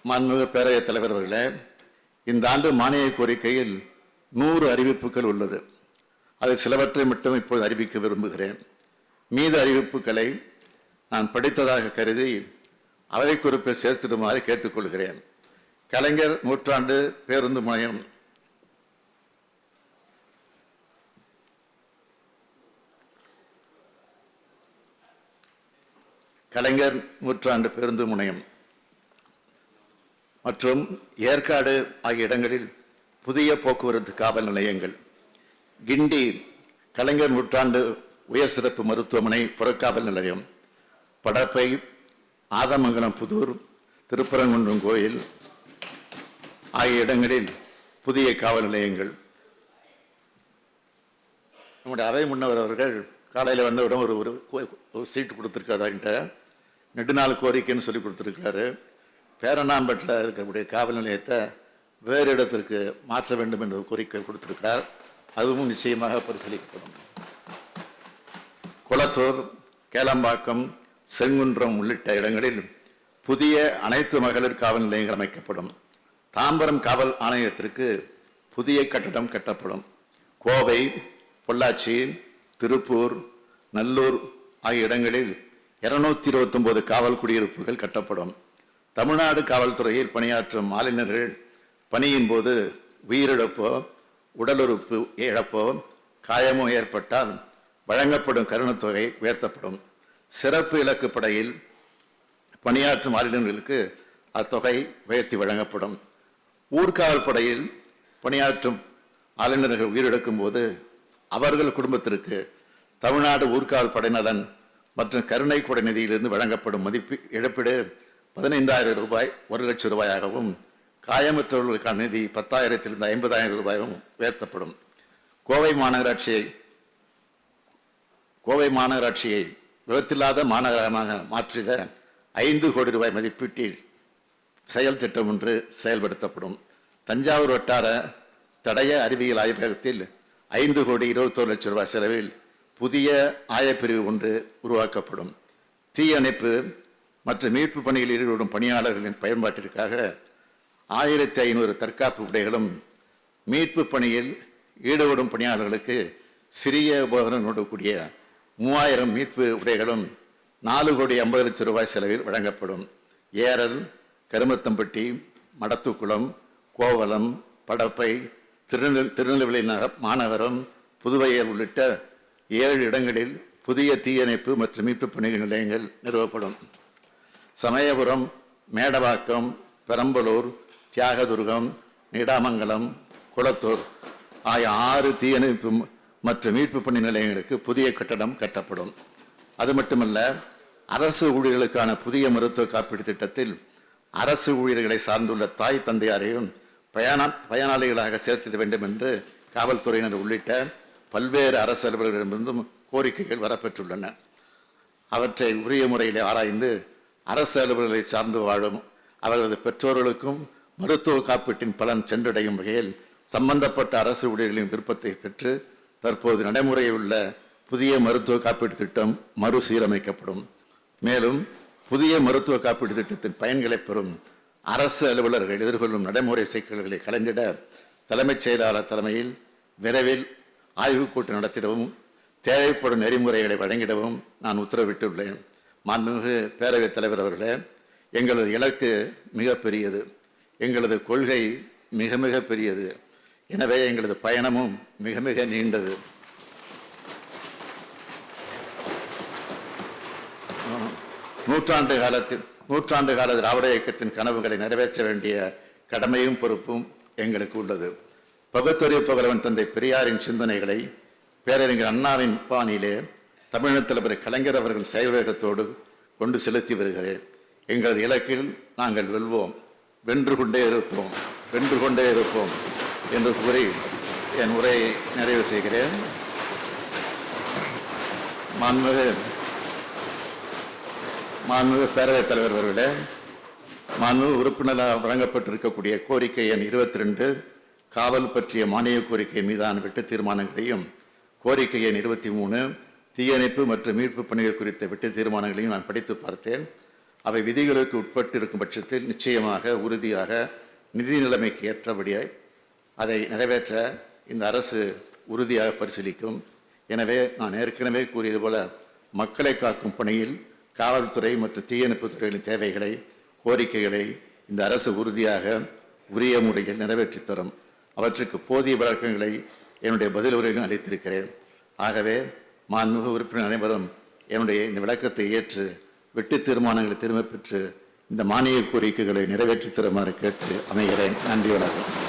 மாண்புமிகு பேரவைத் தலைவர் அவர்களே, இந்த ஆண்டு மானிய கோரிக்கையில் 100 அறிவிப்புகள் உள்ளது. அது சிலவற்றை மட்டும் இப்போது அறிவிக்க விரும்புகிறேன். மீத அறிவிப்புகளை நான் படித்ததாக கருதி அவை குறிப்பில் சேர்த்திடுமாறு கேட்டுக்கொள்கிறேன். கலைஞர் நூற்றாண்டு பேருந்து முனையம் கலைஞர் நூற்றாண்டு பேருந்து முனையம் மற்றும் ஏற்காடு ஆகிய இடங்களில் புதிய போக்குவரத்து காவல் நிலையங்கள், கிண்டி கலைஞர் நூற்றாண்டு உயர் சிறப்பு மருத்துவமனை புறக்காவல் நிலையம், படப்பை ஆதமங்கலம் புதூர் திருப்பரங்குன்றம் கோயில் ஆகிய இடங்களில் புதிய காவல் நிலையங்கள். நம்முடைய அவை முன்னவர் அவர்கள் காலையில் வந்தவுடன் ஒரு சீட்டு கொடுத்துருக்காருங்கிட்ட நெடுநாள் கோரிக்கைன்னு சொல்லி கொடுத்துருக்காரு. பேரணாம்பட்டில் இருக்கக்கூடிய காவல் நிலையத்தை வேறு இடத்திற்கு மாற்ற வேண்டும் என்ற கோரிக்கை கொடுத்திருக்கிறார். அதுவும் நிச்சயமாக பரிசீலிக்கப்படும். குளத்தூர், கேளம்பாக்கம், செங்குன்றம் உள்ளிட்ட இடங்களில் புதிய அனைத்து மகளிர் காவல் நிலையங்கள் அமைக்கப்படும். தாம்பரம் காவல் ஆணையத்திற்கு புதிய கட்டடம் கட்டப்படும். கோவை, பொள்ளாச்சி, திருப்பூர், நல்லூர் ஆகிய இடங்களில் 229 காவல் குடியிருப்புகள் கட்டப்படும். தமிழ்நாடு காவல்துறையில் பணியாற்றும் மாலினர்கள் பணியின் போது உயிரிழப்போ, உடலுறுப்பு இழப்போ, காயமோ ஏற்பட்டால் வழங்கப்படும் கருணத்தொகை உயர்த்தப்படும். சிறப்பு இலக்கு படையில் பணியாற்றும் மாநிலங்களுக்கு அத்தொகை உயர்த்தி வழங்கப்படும். ஊர்காவல் படையில் பணியாற்றும் ஆளுநர்கள் உயிரிழக்கும் போது அவர்கள் குடும்பத்திற்கு தமிழ்நாடு ஊர்காவல் படைநலன் மற்றும் கருணை கொடை நிதியிலிருந்து வழங்கப்படும் மதிப்பு இழப்பீடு 15,000 ரூபாய் 1 லட்சம் ரூபாயாகவும், காயமற்றவர்களுக்கான நிதி 10,000 இருந்து 50,000 ரூபாயும் உயர்த்தப்படும். கோவை மாநகராட்சியை விபத்தில்லாத மாநகரமாக மாற்றிட 5 கோடி ரூபாய் மதிப்பீட்டில் செயல் திட்டம் ஒன்று செயல்படுத்தப்படும். தஞ்சாவூர் வட்டார தடய அறிவியல் ஆய்வகத்தில் 5 கோடி 21 லட்சம் ரூபாய் செலவில் புதிய ஆயப்பிரிவு ஒன்று உருவாக்கப்படும். தீயணைப்பு மற்றும் மீட்பு பணியில் ஈடுபடும் பணியாளர்களின் பயன்பாட்டிற்காக 1500 தற்காப்பு உடைகளும், மீட்பு பணியில் ஈடுபடும் பணியாளர்களுக்கு சிறிய உபகரணங்களோடு கூடிய 3000 மீட்பு உடைகளும் 4 கோடி 50 லட்சம் ரூபாய் செலவில் வழங்கப்படும். ஏரல், கருமத்தம்பட்டி, மடத்துக்குளம், கோவலம், படப்பை, திருநெல்வேலி மாநகரம், புதுவையில் உள்ளிட்ட 7 இடங்களில் புதிய தீயணைப்பு மற்றும் மீட்பு பணிகள் நிலையங்கள் நிறுவப்படும். சமயபுரம், மேடவாக்கம், பெரம்பலூர், தியாகதுர்கம், நீடாமங்கலம், குளத்தூர் ஆகிய 6 தீயணைப்பு மற்றும் மீட்பு பணி நிலையங்களுக்கு புதிய கட்டடம் கட்டப்படும். அது மட்டுமல்ல, அரசு ஊழியர்களுக்கான புதிய மருத்துவ காப்பீடு திட்டத்தில் அரசு ஊழியர்களை சார்ந்துள்ள தாய் தந்தையாரையும் பயனாளிகளாக சேர்த்திட வேண்டும் என்று காவல்துறையினர் உள்ளிட்ட பல்வேறு அரசு அலுவலர்களிடமிருந்தும் கோரிக்கைகள் வரப்பெற்றுள்ளன. அவற்றை உரிய முறையில் ஆராய்ந்து அரசு அலுவலர்களை சார்ந்து வாழும் அவர்களது பெற்றோர்களுக்கும் மருத்துவ காப்பீட்டின் பலன் சென்றடையும் வகையில் சம்பந்தப்பட்ட அரசு ஊழியர்களின் விருப்பத்தை பெற்று தற்போது நடைமுறையில் உள்ள புதிய மருத்துவ காப்பீட்டு திட்டம் மறுசீரமைக்கப்படும். மேலும் புதிய மருத்துவ காப்பீட்டு திட்டத்தின் பயன்களை பெறும் அரசு அலுவலர்கள் எதிர்கொள்ளும் நடைமுறை சிக்கல்களை களைந்திட தலைமைச் செயலாளர் தலைமையில் விரைவில் ஆய்வுக் கூட்டம் நடத்திடவும் தேவைப்படும் நெறிமுறைகளை வழங்கிடவும் நான் உத்தரவிட்டுள்ளேன். மாண்புமிகு பேரவைத் தலைவர் அவர்களே, எங்களது இலக்கு மிகப்பெரியது, எங்களது கொள்கை மிக மிக பெரியது. எனவே எங்களது பயணமும் மிக மிக நீண்டது. நூற்றாண்டு கால திராவிட இயக்கத்தின் கனவுகளை நிறைவேற்ற வேண்டிய கடமையும் பொறுப்பும் எங்களுக்கு உள்ளது. பகுத்தறிவு புகழவன் தந்தை பெரியாரின் சிந்தனைகளை பேரறிஞர் அண்ணாவின் பாணியிலே தமிழக தலைவர் கலைஞர் அவர்கள் செயல்வேகத்தோடு கொண்டு செலுத்தி வருகிறேன். எங்களது இலக்கில் நாங்கள் வெல்வோம், வென்று கொண்டே இருப்போம் என்று கூறி என் உரையை நிறைவு செய்கிறேன். மாண்புமிகு பேரவைத் தலைவர் அவர்களே, மாண்புமிகு உறுப்பினரால் வழங்கப்பட்டிருக்கக்கூடிய கோரிக்கை எண் 22 காவல் பற்றிய மானிய கோரிக்கை மீதான வெட்டு தீர்மானங்களையும், கோரிக்கை எண் 23 தீயணைப்பு மற்றும் மீட்பு பணிகள் குறித்த வெட்டு தீர்மானங்களையும் நான் படித்து பார்த்தேன். அவை விதிகளுக்கு உட்பட்டு இருக்கும் பட்சத்தில் நிச்சயமாக உறுதியாக நிதி நிலைமைக்கு ஏற்றபடியாய் அதை நிறைவேற்ற இந்த அரசு உறுதியாக பரிசீலிக்கும். எனவே நான் ஏற்கனவே கூறியது போல மக்களை காக்கும் பணியில் காவல்துறை மற்றும் தீயணைப்பு துறைகளின் தேவைகளை, கோரிக்கைகளை இந்த அரசு உறுதியாக உரிய முறையில் நிறைவேற்றி தரும். அவற்றுக்கு போதிய விளக்கங்களை என்னுடைய பதில் உரையில் அளித்திருக்கிறேன். ஆகவே மாண்புமிகு உறுப்பினர் அனைவரும் என்னுடைய இந்த விளக்கத்தை ஏற்று வெட்டு தீர்மானங்களை திரும்பப் பெற்று இந்த மானிய கோரிக்கைகளை நிறைவேற்றி தருமாறு கேட்டு அமைகிறேன். நன்றி, வணக்கம்.